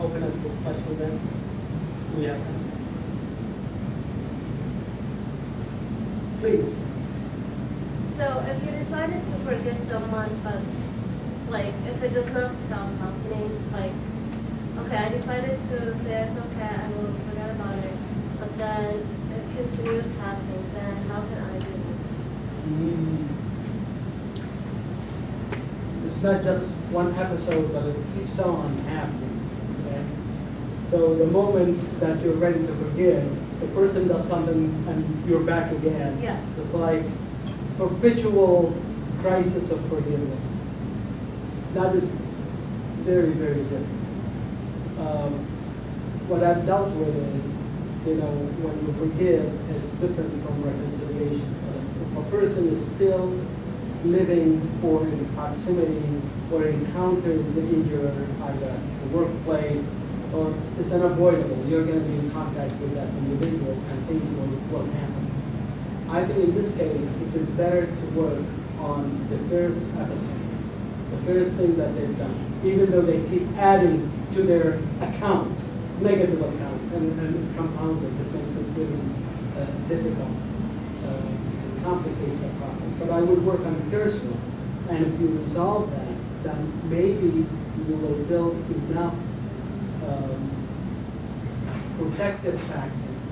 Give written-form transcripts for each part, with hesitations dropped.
open up for questions and answers. We have time. Please. So if you decided to forgive someone, but like if it does not stop happening, like okay, I decided to say it's okay, I will forget about it, but then it continues happening, then how can I do it? It's not just one episode, but it keeps on happening. Okay? So the moment that you're ready to forgive, the person does something and you're back again. Yeah. It's like perpetual crisis of forgiveness. That is very, very different. What I've dealt with is, when you forgive, it's different from reconciliation. If a person is still living or in proximity or encounters the injurer either at the workplace or it's unavoidable, you're going to be in contact with that individual and things will happen. I think in this case, it is better to work on the first episode, the first thing that they've done, even though they keep adding to their account, negative account, and it compounds it, it makes it really difficult. It complicates the process. But I would work on the first one, and if you resolve that, then maybe you will build enough protective factors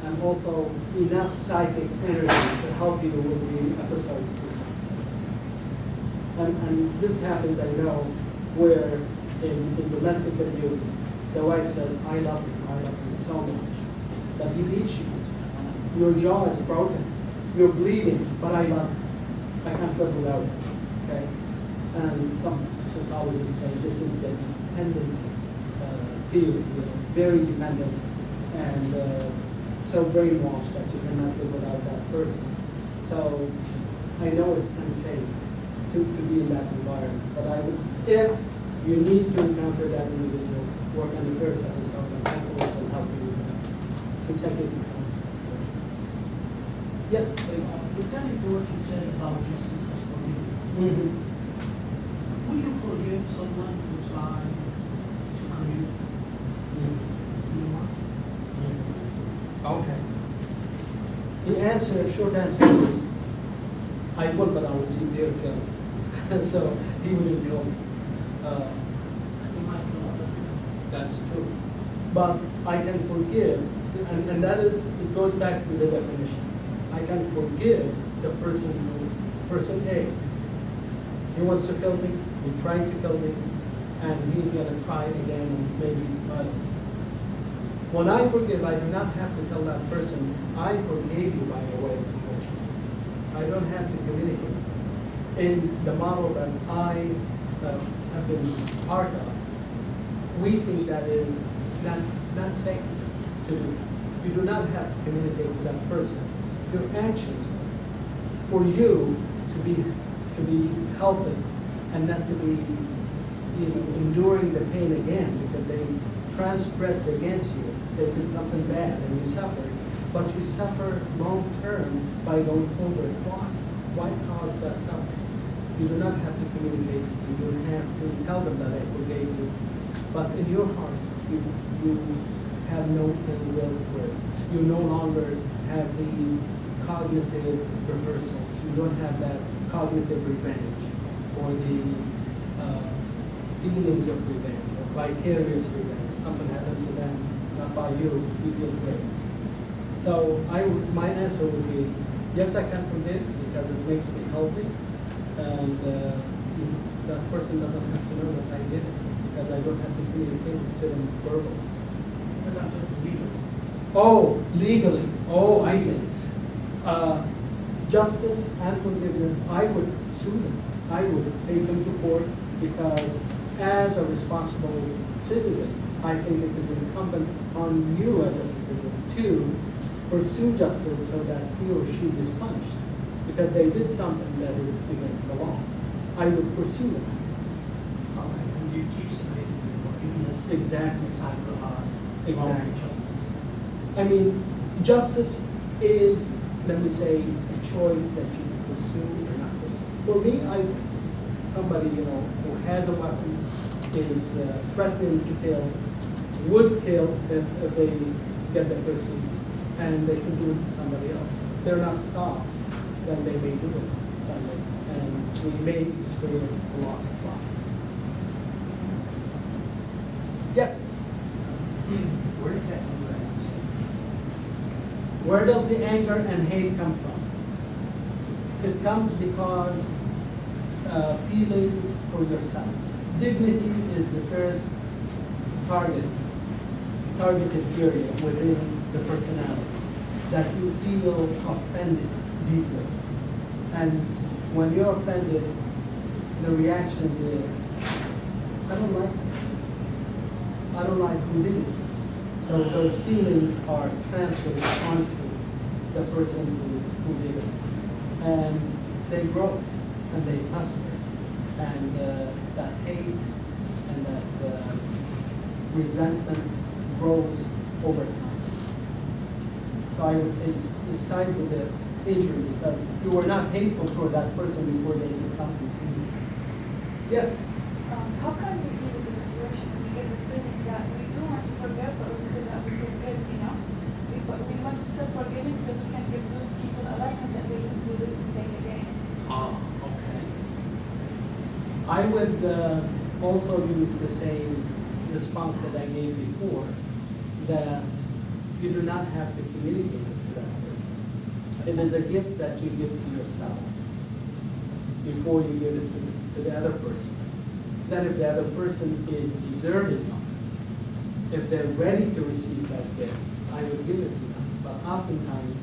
and also enough psychic energy to help you with the episodes to come. And this happens, I know, where in domestic abuse, the wife says, I love you so much, but he beats you. Your jaw is broken. You're bleeding, but I love you. I can't live without it. Okay? And some psychologists say this is the dependency field, very dependent and so brainwashed that you cannot live without that person. So I know it's unsafe to be in that environment, but I would, if you need to encounter that individual, work on the first episode and hopefully it will help you with that consecutive ones. Yes, please. Returning to what you said about justice and forgiveness, will you forgive someone who tried to commit Okay. The short answer is, I would, but I would be there killed. So he wouldn't kill me. That's true. But I can forgive, and that is, it goes back to the definition. I can forgive the person A. He wants to kill me, he's trying to kill me, and he's going to try again and maybe others. When I forgive, I do not have to tell that person, I forgave you by a way of compulsion. I don't have to communicate. In the model that I have been part of, we think that is not safe to do. You do not have to communicate to that person. Your actions for you to be healthy and not to be enduring the pain again because they transgressed against you. They did something bad and you suffered. But you suffer long term by going over it. Why? Why cause that suffering? You do not have to communicate. You don't have to tell them that I forgave you. But in your heart, you have no ill will for it. You no longer have these cognitive reversals. You don't have that cognitive revenge or the feelings of revenge or vicarious revenge. Something happens to them, not by you feel great. So my answer would be, yes, I can forgive because it makes me healthy, and that person doesn't have to know that I did it because I don't have to communicate to them verbally. Oh, legally. Oh, I see. Justice and forgiveness, I would sue them. I would take them to court because as a responsible citizen, I think it is incumbent on you as a citizen to pursue justice so that he or she is punished because they did something that is against the law. I would pursue them. And you keep separating forgiveness. Exactly. Cycle Exactly. justice. I mean, justice is, let me say, a choice that you can pursue or not pursue. For me, somebody who has a weapon is threatening to kill, would kill if they get the person, and they can do it to somebody else. If they're not stopped, then they may do it to somebody, and we may experience a loss of life. Yes? Where did that anger and hate? Where does the anger and hate come from? It comes because feelings for yourself. Dignity is the first targeted area within the personality, that you feel offended deeply. And when you're offended, the reaction is, I don't like this. I don't like who did it. So those feelings are transferred onto the person who did it. And they grow and they fester. And that hate and that resentment grows over time. So I would say it's tied with the injury, because you were not hateful toward that person before they did something to you. Yes? How can we deal with the situation when we get the feeling that we do want to forgive, but we feel that we forgive enough? We want to stop forgiving so we can give those people a lesson that they don't do this mistake again. Okay. I would also use the same response that I gave before, that you do not have to communicate it to that person. It is a gift that you give to yourself before you give it to the other person. Then if the other person is deserving of it, if they're ready to receive that gift, I would give it to them. But oftentimes,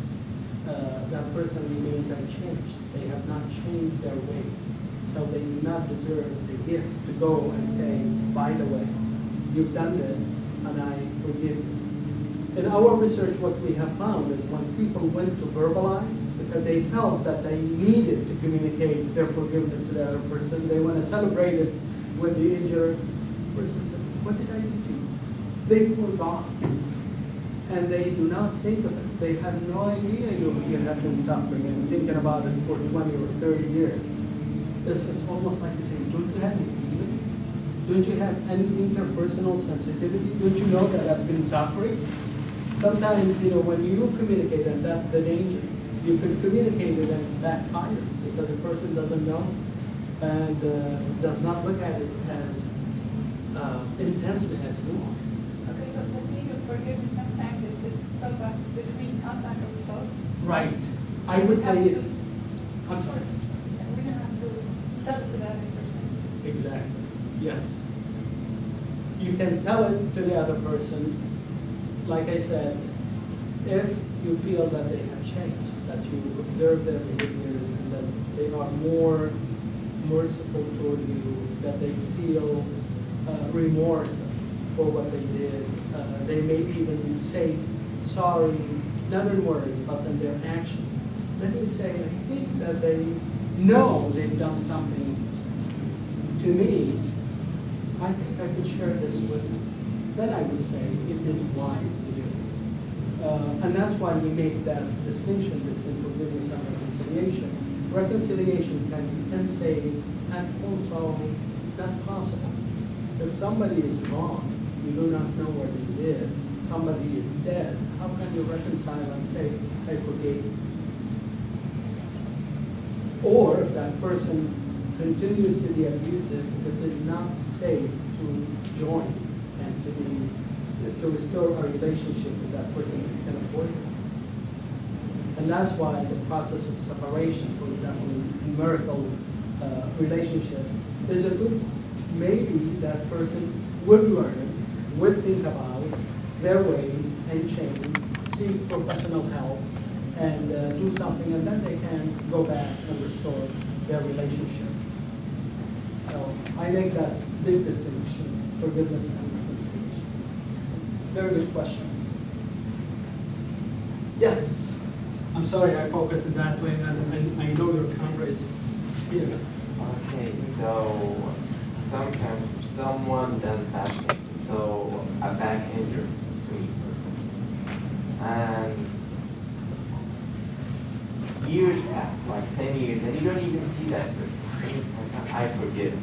that person remains unchanged. They have not changed their ways. So they do not deserve the gift to go and say, by the way, you've done this, and I forgive you. In our research, what we have found is when people went to verbalize, because they felt that they needed to communicate their forgiveness to the other person, they want to celebrate it with the injured person. Said, what did I do to you? They forgot. And they do not think of it. They have no idea you have been suffering and thinking about it for 20 or 30 years. This is almost like you say, don't you have any feelings? Don't you have any interpersonal sensitivity? Don't you know that I've been suffering? Sometimes, when you communicate, and that's the danger, you can communicate it and it backfires because the person doesn't know and does not look at it as intensely as you are. Okay, so the thing of forgiveness, sometimes it's talk about between us and ourselves. Right. I would say, I'm sorry. We don't have to tell it to the other person. Exactly. Yes. You can tell it to the other person, like I said, if you feel that they have changed, that you observe their behaviors and that they are more merciful toward you, that they feel remorse for what they did. They may even say sorry, not in words, but in their actions. Then you say, I think that they know they've done something to me. I think I could share this with them. Then I would say it is wise to do. And that's why we make that distinction between forgiveness and reconciliation. Reconciliation can be unsafe and also not possible. If somebody is wrong, you do not know what they did, somebody is dead, how can you reconcile and say, I forgave you? Or if that person continues to be abusive, it is not safe to join and to restore a relationship with that person if you can avoid it. And that's why the process of separation, for example, in marital relationships, is a good one. Maybe that person would learn, would think about their ways and change, seek professional help, and do something, and then they can go back and restore their relationship. So I make that big distinction, forgiveness and reconciliation. Very good question. Yes. I'm sorry I focused in that way, and I know your camera is here. Okay, so sometimes someone does bad things, so a back injury to me personally. And years pass, like 10 years, and you don't even see that person. And it's like, I forgive.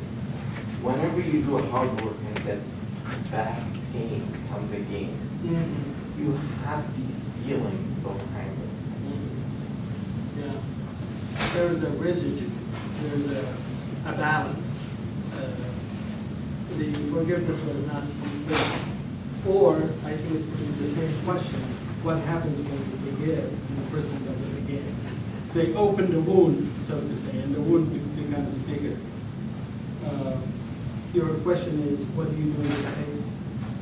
whenever you do a hard work and that back pain comes again, you have these feelings of anger. Yeah. There's a residue, there's a balance. The forgiveness was not complete. Or, I think it's the same question, what happens when you forgive and the person does it again? They open the wound, so to say, and the wound becomes bigger. Your question is, what do you do in this case?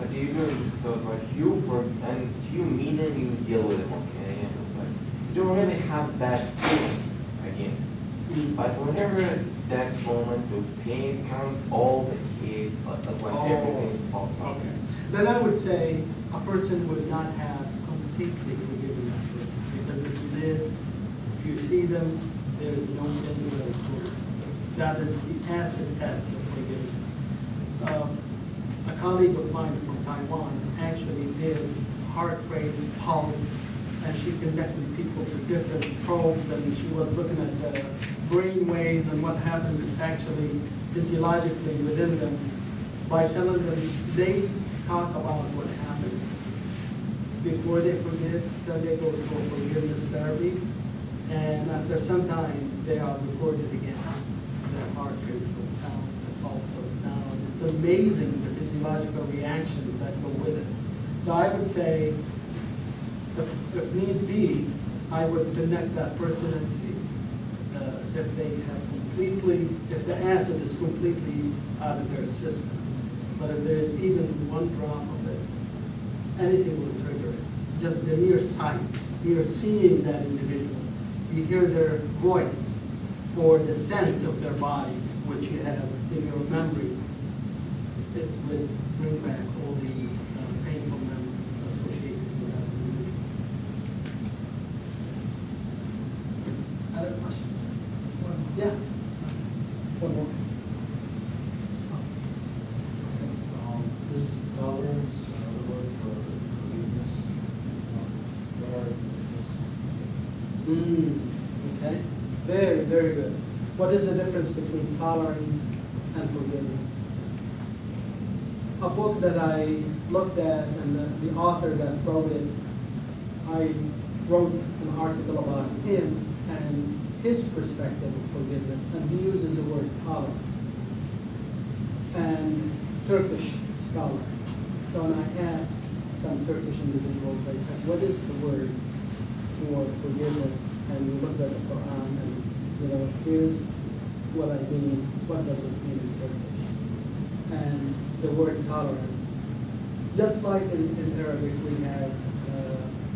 But you do, so it's like and if you meet him, you deal with him, okay? And it's like, you don't really have bad feelings against him. But whenever that moment of pain comes, all the hate, it's like everything is popped up. Okay. Then I would say a person would not have completely forgiven that person, because if you did, if you see them, there is no genuine proof. That is the acid test of forgiveness. A colleague of mine from Taiwan actually did heart rate, pulse, and she connected people to different probes, and she was looking at the brain waves and what happens actually physiologically within them by telling them they talk about what happened before they forgive, then they go through forgiveness therapy, and after some time they are recorded again. Their heart rate goes down, the pulse goes down. It's amazing the physiological reactions that go with it. So I would say, if need be, I would connect that person and see if they have completely, if the acid is completely out of their system. But if there's even one drop of it, anything will trigger it. Just the mere sight, mere seeing that individual, you hear their voice or the scent of their body, which you have in your memory, it would bring back all these painful memories associated with that individual. Other questions? Yeah. One more. Is tolerance another word for forgiveness? What are the differences? Okay. Very, very good. What is the difference between tolerance and forgiveness? A book that I looked at and the author that wrote it, I wrote an article about him and his perspective of forgiveness, and he uses the word tolerance. And Turkish scholar. So when I asked some Turkish individuals, I said, what is the word for forgiveness? And we looked at the Quran and, here's what I mean, what does it mean in Turkish? And the word tolerance. Just like in Arabic, we have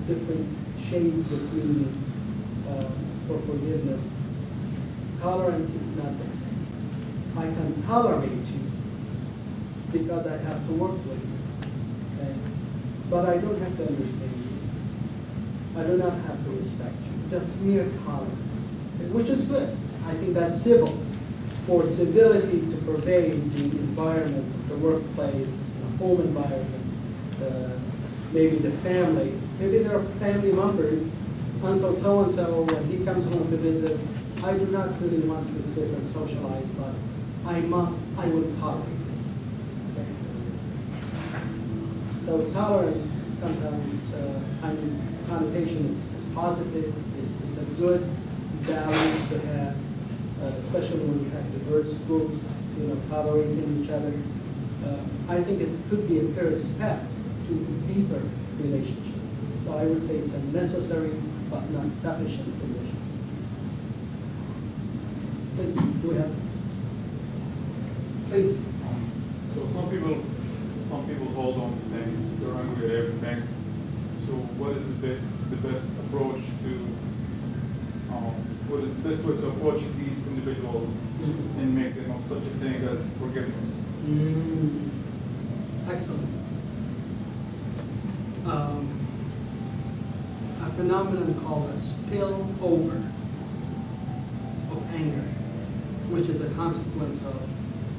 different shades of meaning for forgiveness. Tolerance is not the same. I can tolerate you because I have to work with you, okay? But I don't have to understand you. I do not have to respect you. Just mere tolerance, okay? Which is good. I think that's civil. For civility to pervade the environment, the workplace, the home environment, maybe the family. Maybe there are family members, Uncle so-and-so, when he comes home to visit, I do not really want to sit and socialize, but I will tolerate it. Okay? So tolerance sometimes, connotation is positive, it's a good value to have, especially when you have diverse groups, tolerating each other. I think it could be a first step to deeper relationships. So I would say it's a necessary but not sufficient condition. Please, do we have? Please. So some people hold on to things. They're angry at everything. So what is the best approach to? What is the best way to approach these individuals and make them of such a thing as forgiveness? Excellent. A phenomenon called a spillover of anger, which is a consequence of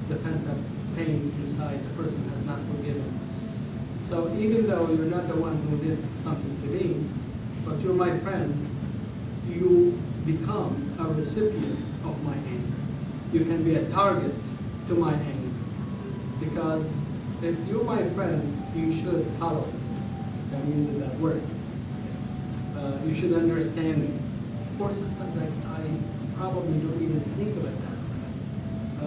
the pent-up pain inside the person has not forgiven. So even though you're not the one who did something to me, but you're my friend, you become a recipient of my anger. You can be a target to my anger. Because if you're my friend, you should tolerate. I'm using that word. You should understand me. Of course, sometimes I probably don't even think of it that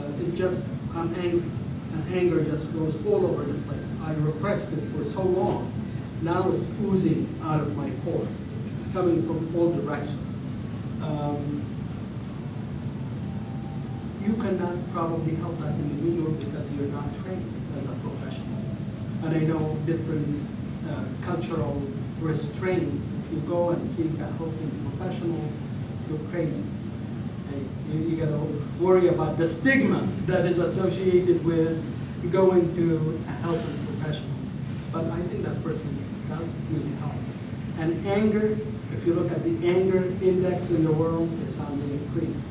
way. It just, I'm angry. And anger just goes all over the place. I repressed it for so long. Now it's oozing out of my pores. It's coming from all directions. You cannot probably help that individual because you're not trained as a professional. And I know different cultural restraints. If you go and seek a helping professional, you're crazy. And you gotta worry about the stigma that is associated with going to a helping professional. But I think that person does really help. And anger, if you look at the anger index in the world, is on the increase.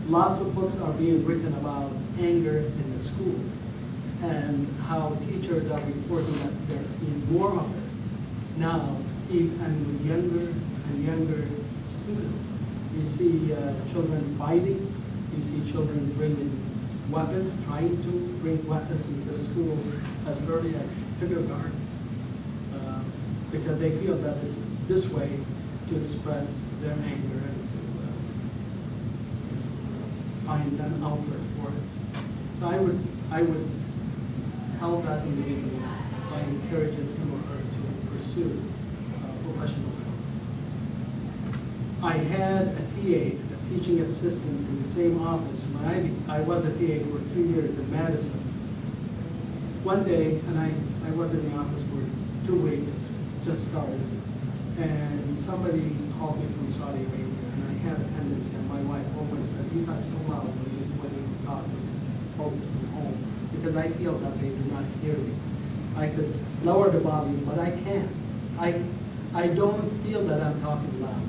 Lots of books are being written about anger in the schools and how teachers are reporting that they're seeing more of it now, and with younger and younger students. You see children fighting, you see children bringing weapons, trying to bring weapons into the schools as early as kindergarten, because they feel that is this way to express their anger and to find an outlet for it. So I would help that individual by encouraging him or her to pursue professional help. I had a TA, a teaching assistant in the same office when I was a TA for 3 years in Madison. One day, and I was in the office for 2 weeks, just started, and somebody called me from Saudi Arabia, and I had a tendency, and my wife always says, you got so loud when you talk to folks from home, because I feel that they do not hear me. I could lower the volume, but I can't. I don't feel that I'm talking loud,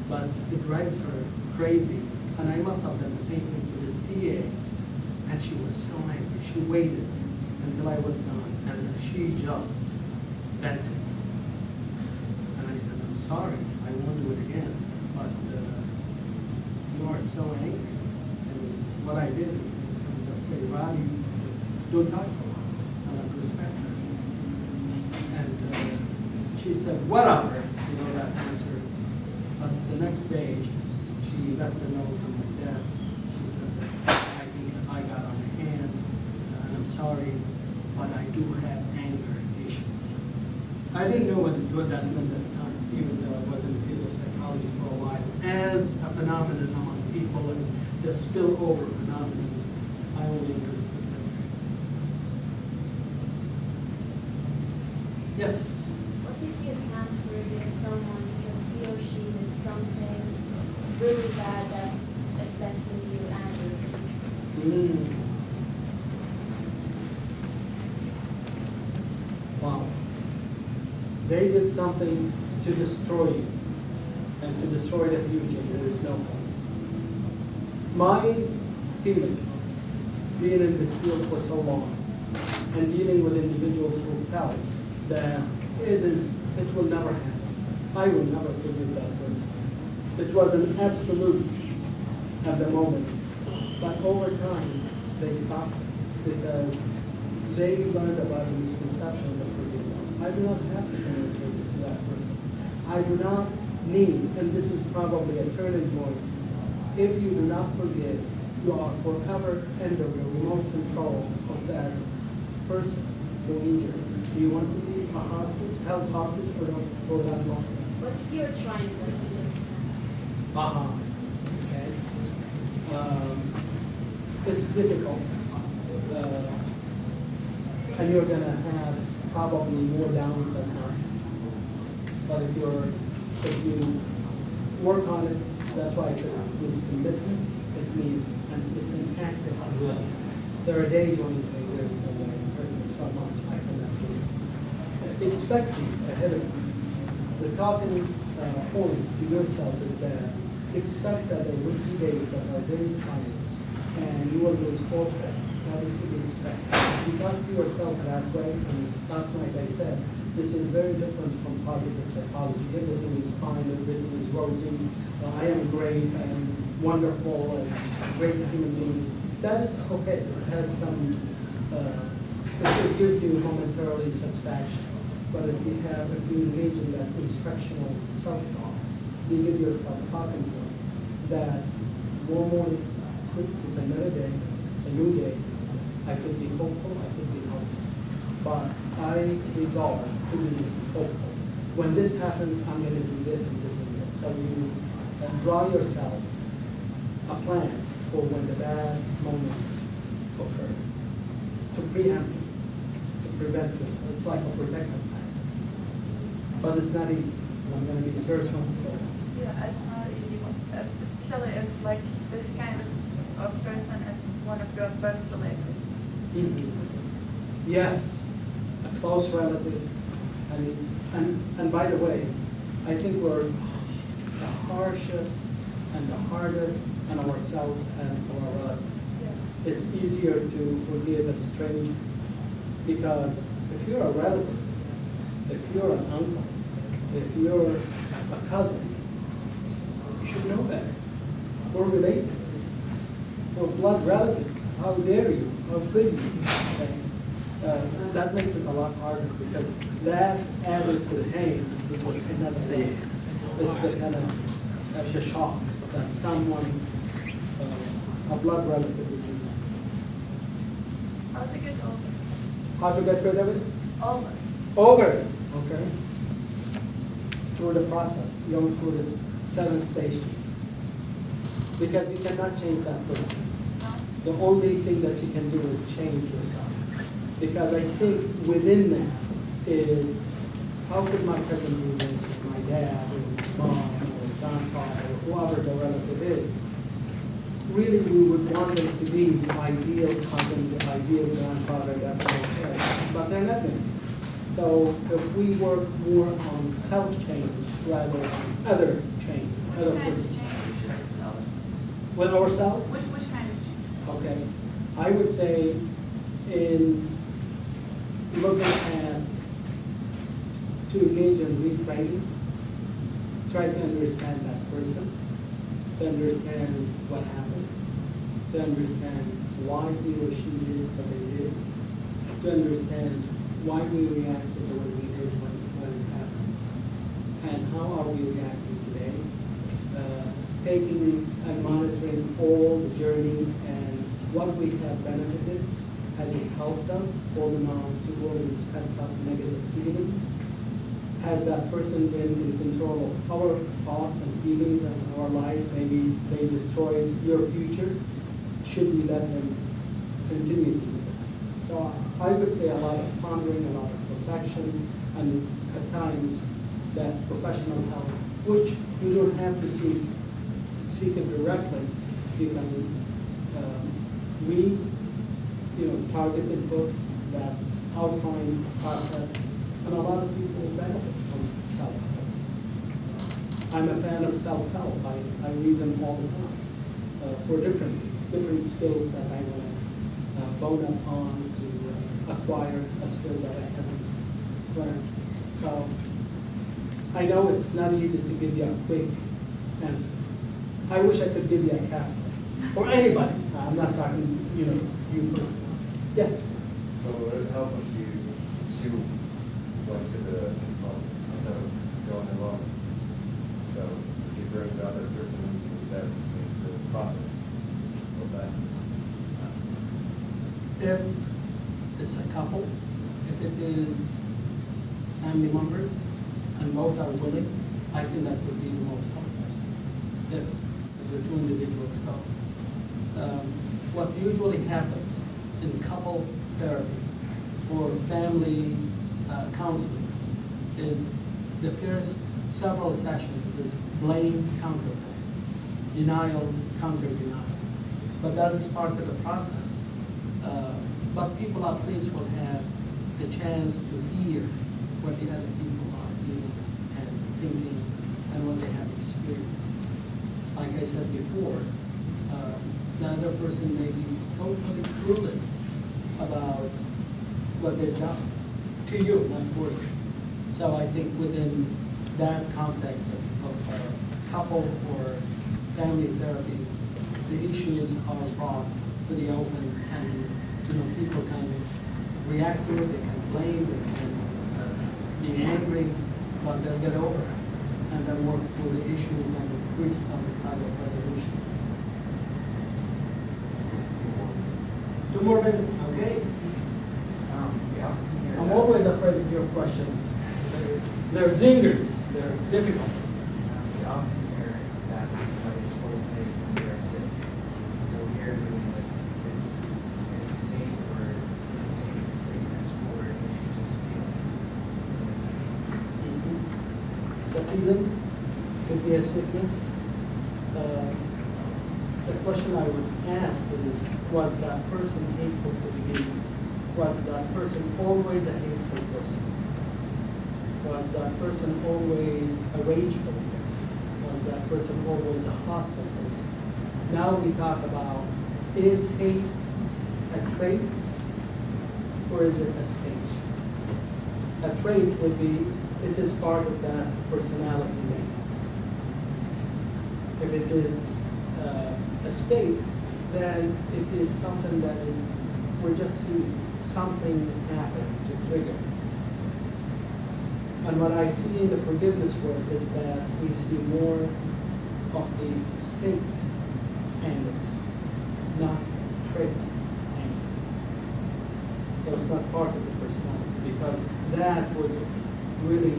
but it drives her crazy, and I must have done the same thing to this TA, and she was so angry. She waited until I was done, and she just vented. And I said, I'm sorry, I won't do it again, but you are so angry. And what I did, I just say, Radhi, don't talk so loud, and I respect her. And she said, whatever, that answer. But the next day, she left a note on my desk. She said, I think I got on her hand, and I'm sorry, but I do have anger issues. I didn't know what that meant at the time, even though I was in the field of psychology for a while. As a phenomenon among people and the spillover phenomenon, I only understood that. Yes? What if you can't forgive someone because he or she did something really bad that's affecting you adversely? Wow. They did something to destroy you and to destroy the future. There is no hope. My feeling, being in this field for so long and dealing with individuals who felt that it will never happen. I will never forgive that person. It was an absolute at the moment, but over time they stopped because they learned about the misconceptions of forgiveness. I do not have to communicate to that person. I do not need, and this is probably a turning point, if you do not forgive, you are forever under the remote control of that person who injured you. Do you want to be a hostage, held hostage for that long? What if you're trying but you just can't? Okay. It's difficult. And you're going to have probably more down than ups. But if you work on it, that's why I said it means commitment. It means, and it's an active will. There are days when you say, there's no way, I'm hurting so much, I cannot do it. Expect these ahead of you. The talking points to yourself is that expect that there will be days that are very trying, and you will lose hope. That is to be expected. If you talk to yourself that way, and last night I said, this is very different from positive psychology. Everything is fine, everything is rosy, I am great, I am wonderful, and a great human being. That is okay. It has some it gives you momentarily satisfaction. But if you engage in that instructional self-talk, you give yourself talking points that normally it's another day, it's a new day. I could be hopeful, I could be hopeless. But I resolve to be hopeful. When this happens, I'm going to do this and this and this. So you draw yourself a plan for when the bad moments occur, to preempt it, to prevent this. It's like a protective plan. But it's not easy. I'm going to be the first one to say that. Yeah, it's not easy, especially if like this kind of person is one of your first relative. Yes, a close relative, and by the way, I think we're the harshest and the hardest on ourselves and our relatives. Yeah. It's easier to forgive a stranger because if you're a relative, if you're an uncle, if you're a cousin, you should know better. We're related. We're blood relatives. How dare you? How could you? Okay. That makes it a lot harder because that added to the pain because another day. It's the kind of the shock that someone, a blood relative would do. How to get over? How to get rid of it? Over. Over it. Okay. Through the process, going through the 7 stations. Because you cannot change that person. The only thing that you can do is change yourself. Because I think within that is, how could my cousin do this, or my dad, or mom, or grandfather, or whoever the relative is? Really, we would want them to be the ideal cousin, the ideal grandfather, that's okay. But they're not going to be. So if we work more on self-change rather than other change, other Which kind of person. change you should tell us? With ourselves? Which kind of change? Okay, I would say in looking at, to engage in reframing, try to understand that person, to understand what happened, to understand why he or she did what they did, to understand why we reacted the way we did when it happened, and how are we reacting today, taking and monitoring all the journey and what we have benefited. Has it helped us holding on to all these pent-up negative feelings? Has that person been in control of our thoughts and feelings and our life? Maybe they destroyed your future. Should we let them continue to do that? So I would say a lot of pondering, a lot of reflection, and at times that professional help, which you don't have to seek it directly. You can read, targeted books that outline the process, and a lot of people benefit from self-help. I'm a fan of self-help. I read them all the time for different skills that I want to bone up on to acquire a skill that I haven't learned. So I know it's not easy to give you a quick answer. I wish I could give you a capsule for anybody. I'm not talking, you personally. Yes. So would it help if you two went to the consultant instead of going alone? So if you bring the other person that made the process go fast. If it's a couple, if it is family members, and both are willing, I think that would be the most helpful. If the 2 individuals go. What usually happens in couple therapy or family counseling is the first several sessions is blame, counter blame, denial, counter denial. But that is part of the process. But people at least will have the chance to hear what the other people are feeling and thinking and what they have experienced. Like I said before, the other person may be totally clueless about what they've done to you, not for you. So I think within that context of couple or family therapy, the issues are brought to the open and people kind of react to it, they can blame, they can be angry, but they'll get over it and then work through the issues and reach some kind of resolution. 2 more minutes, okay? Yeah. I'm always afraid of your questions. They're zingers, they're difficult. We often hear that somebody's full of hate when they are sick. So we are doing like this hate or this hate is sickness or it's just a feeling. It's a feeling, could be a sickness. The question I would ask is, was that person hateful to begin with? Was that person always a hateful person? Was that person always a rageful person? Was that person always a hostile person? Now we talk about, is hate a trait or is it a state? A trait would be, it is part of that personality makeup. If it is a state, then it is something that is, we're just seeing something happen to trigger. And what I see in the forgiveness work is that we see more of the state angle, not trait angle. So it's not part of the personality, because that would really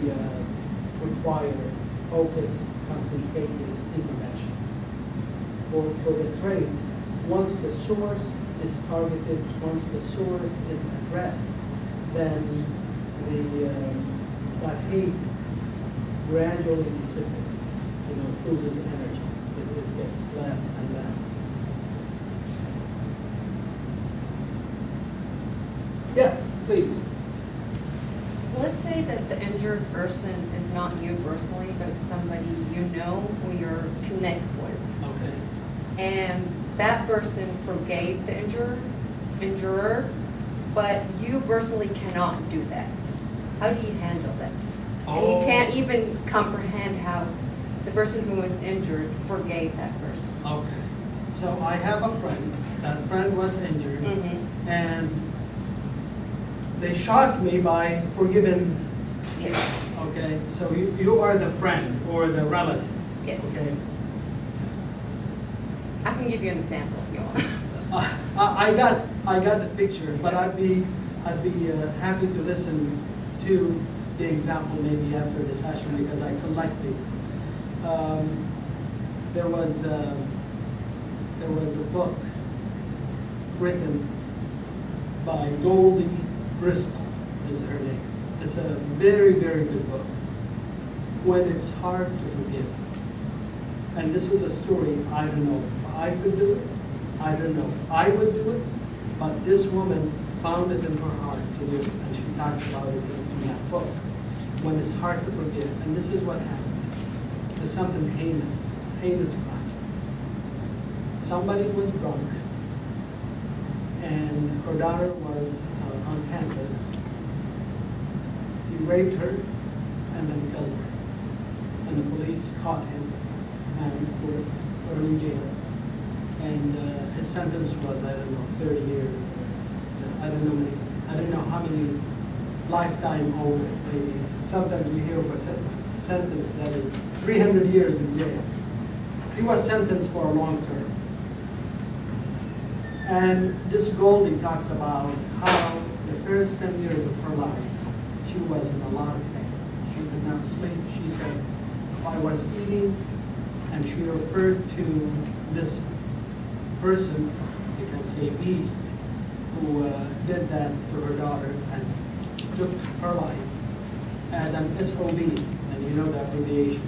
require focus, concentrated intervention. For the trait, once the source is targeted, once the source is addressed, then that hate gradually dissipates, loses energy. It gets less and less. Yes, please. Let's say that the injured person is not you personally, but it's somebody you know who you're connected with. Okay. And that person forgave the injurer, but you personally cannot do that. How do you handle that? And you can't even comprehend how the person who was injured forgave that person. Okay. So I have a friend. That friend was injured, Mm-hmm. and they shocked me by forgiving. Yes. Okay. So you are the friend or the relative. Yes. Okay. I can give you an example if you want. I got the picture, but I'd be happy to listen to the example maybe after the session, because I collect these. There was a book written by Goldie Bristol, is her name. It's a very, very good book. When it's hard to forgive. And this is a story, I don't know if I could do it, I don't know if I would do it, but this woman found it in her heart to do it, and she talks about it in that book. When it's hard to forgive, and this is what happened. There's something heinous crime. Somebody was drunk, and her daughter was on campus. He raped her and then killed her. And the police caught him and of course put him in jail. And his sentence was, I don't know, 30 years. I don't know how many lifetime over, maybe. Sometimes you hear of a sentence that is 300 years in jail. He was sentenced for a long term. And this Goldie talks about how the first 10 years of her life, she was in a lot of pain. She could not sleep. She said, if I was eating, and she referred to this person, you can say beast, who did that to her daughter and took her life, as an SOB, and you know the abbreviation.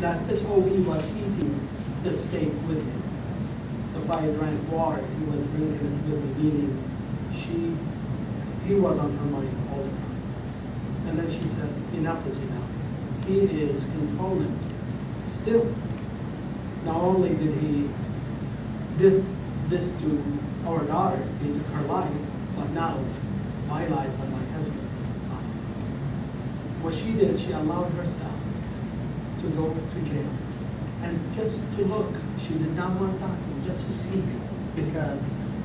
That SOB was eating the steak with me. If I drank water, he was drinking it with me, meaning he was on her mind all the time. And then she said, enough is enough. He is controlling me. Still, not only did this to our daughter, he took her life, but now my life and my husband's life. What she did, she allowed herself to go to jail. And just to look, she did not want to talk to him, just to see him. Because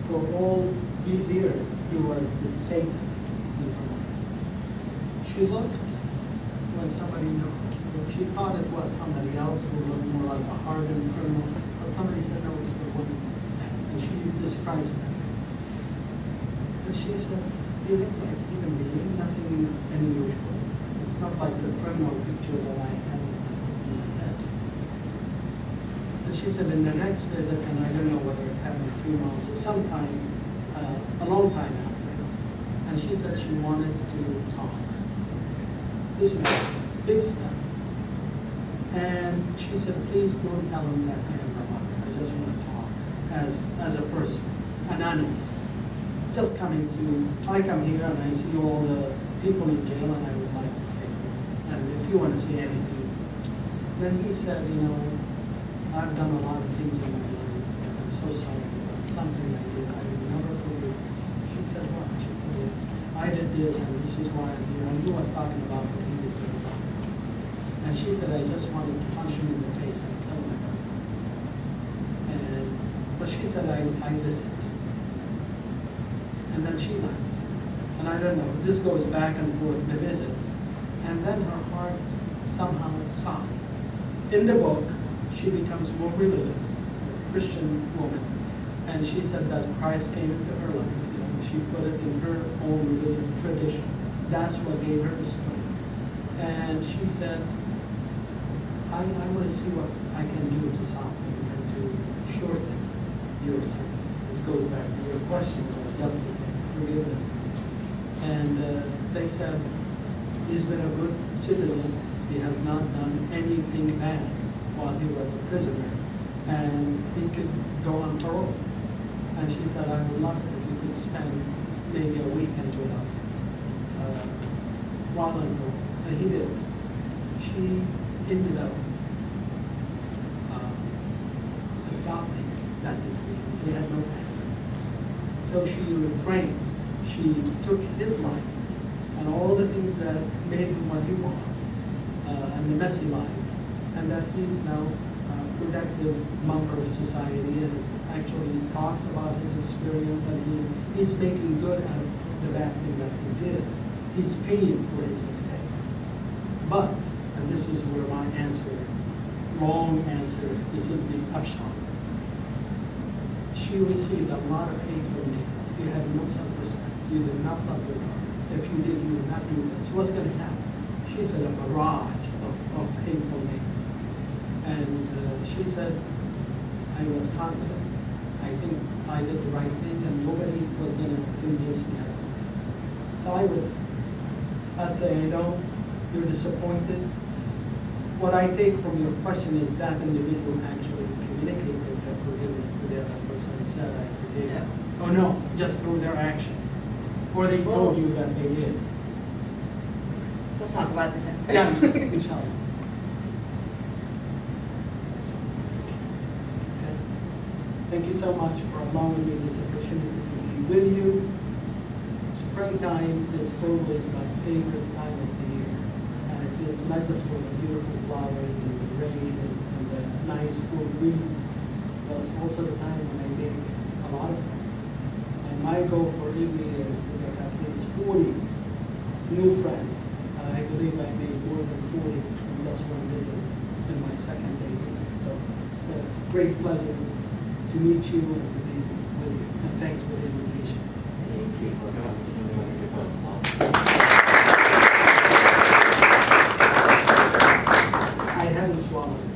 for all these years, he was the Satan in her life. She looked when somebody knew. She thought it was somebody else who looked more like a hardened criminal, but somebody said, no, it's the woman next, and she describes that. And she said, you look like a human being, nothing unusual. It's not like the criminal picture that I have in my head. And she said, in the next visit, and I don't know whether it happened 3 months or sometime, a long time after, and she said she wanted to talk. This is a big step. And she said, please don't tell him that I am her mother. I just want to talk as a person, anonymous. Just coming to, I come here and I see all the people in jail and I would like to say to them. And if you want to say anything. Then he said, you know, I've done a lot of things in my life, and I'm so sorry about something I did. I will never forgive this. She said, what? She said, well, I did this and this is why I'm here. And he was talking about what he did to her mother. And she said, I just wanted to punch him in the face and kill my brother. But she said, I listened. And then she left. And I don't know, this goes back and forth, the visits. And then her heart somehow softened. In the book, she becomes more religious, a Christian woman. And she said that Christ came into her life. You know, she put it in her own religious tradition. That's what gave her the strength. And she said, I want to see what I can do to soften and to shorten your sentence. This goes back to your question about justice and forgiveness. And they said, he's been a good citizen. He has not done anything bad while he was a prisoner. And he could go on parole. And she said, I would love it if you could spend maybe a weekend with us while on parole. And he did. She ended up adopting that individual. He had no family. So she refrained. She took his life and all the things that made him what he was, and the messy life, and that he's now a productive member of society and actually talks about his experience, and he's making good out of the bad thing that he did. He's paying for his mistake. But, and this is where my answer, long answer, this is the upshot. She received a lot of hateful names. You had no self-respect. You did not love your daughter. If you did, you would not do this. What's going to happen? She said a barrage of hateful names. And she said, I was confident. I think I did the right thing, and nobody was going to convince me otherwise. So I'd say, I know you're disappointed. What I take from your question is that individual actually communicated their forgiveness to the other person and said, I forgive you. Oh no, just through their actions. Or they told you that they did. We'll talk about this in a Yeah, second. inshallah. Okay. Thank you so much for allowing me this opportunity to be with you. Springtime is always my favorite time of the year. And it is not just for the beautiful flowers and the rain and the nice cool breeze, but it's also the time when I make a lot of friends. And my goal for every year is to make at least 40 new friends. I believe I made more than 40 from just one visit in my second day here. So it's a great pleasure to meet you and to be with you. And thanks for the invitation. I haven't swallowed it.